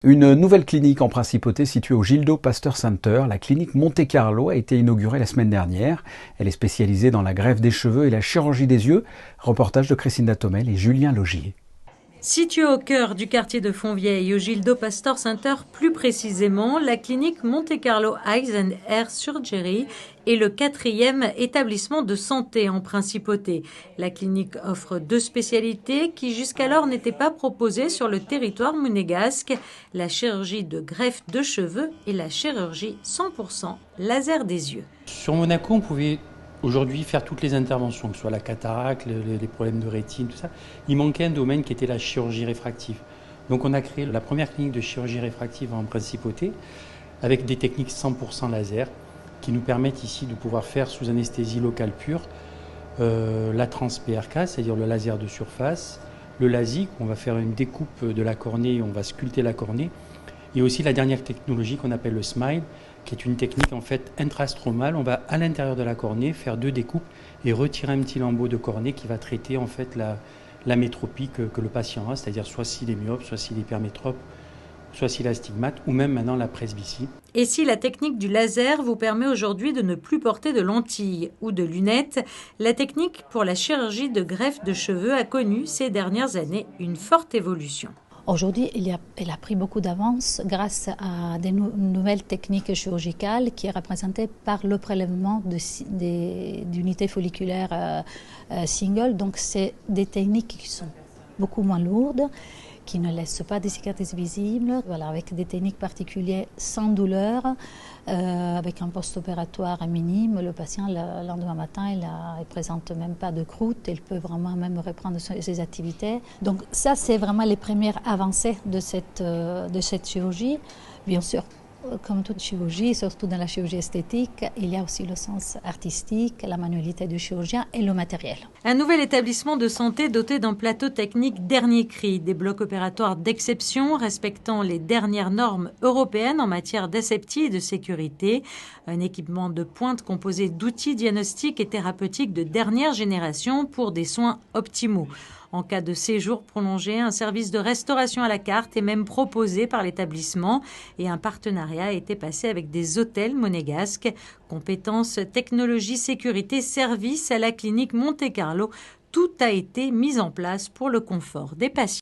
Une nouvelle clinique en principauté située au Gildo Pasteur Center, la clinique Monte Carlo, a été inaugurée la semaine dernière. Elle est spécialisée dans la greffe des cheveux et la chirurgie des yeux. Reportage de Christina Thomel et Julien Logier. Située au cœur du quartier de Fontvieille, au Gildo Pasteur Center plus précisément, la clinique Monte Carlo Eyes and Hair Surgery est le 4e établissement de santé en principauté. La clinique offre 2 spécialités qui jusqu'alors n'étaient pas proposées sur le territoire monégasque, la chirurgie de greffe de cheveux et la chirurgie 100% laser des yeux. Sur Monaco, on pouvait aujourd'hui faire toutes les interventions, que ce soit la cataracte, les problèmes de rétine, tout ça. Il manquait un domaine qui était la chirurgie réfractive. Donc on a créé la première clinique de chirurgie réfractive en principauté avec des techniques 100% laser qui nous permettent ici de pouvoir faire sous anesthésie locale pure la trans-PRK, c'est-à-dire le laser de surface, le LASIK, on va faire une découpe de la cornée, on va sculpter la cornée, et aussi la dernière technologie qu'on appelle le SMILE, qui est une technique en fait intrastromale. On va à l'intérieur de la cornée faire 2 découpes et retirer un petit lambeau de cornée qui va traiter en fait la métropie que le patient a, c'est-à-dire soit s'il est myope, soit s'il est hypermétrope, soit s'il a astigmate, ou même maintenant la presbytie. Et si la technique du laser vous permet aujourd'hui de ne plus porter de lentilles ou de lunettes, la technique pour la chirurgie de greffe de cheveux a connu ces dernières années une forte évolution. Aujourd'hui, elle a pris beaucoup d'avance grâce à des nouvelles techniques chirurgicales qui est représentée par le prélèvement d'unités folliculaires single. Donc, c'est des techniques qui sont beaucoup moins lourdes, qui ne laissent pas des cicatrices visibles, voilà, avec des techniques particulières sans douleur, avec un post-opératoire minime. Le patient, le lendemain matin, il ne présente même pas de croûte, il peut vraiment même reprendre ses activités. Donc ça, c'est vraiment les premières avancées de cette chirurgie. Bien sûr, comme toute chirurgie, surtout dans la chirurgie esthétique, il y a aussi le sens artistique, la manualité du chirurgien et le matériel. Un nouvel établissement de santé doté d'un plateau technique dernier cri, des blocs opératoires d'exception respectant les dernières normes européennes en matière d'aseptie et de sécurité, un équipement de pointe composé d'outils diagnostiques et thérapeutiques de dernière génération pour des soins optimaux. En cas de séjour prolongé, un service de restauration à la carte est même proposé par l'établissement et un partenariat a été passé avec des hôtels monégasques. Compétences, technologie, sécurité, services à la clinique Monte Carlo, tout a été mis en place pour le confort des patients.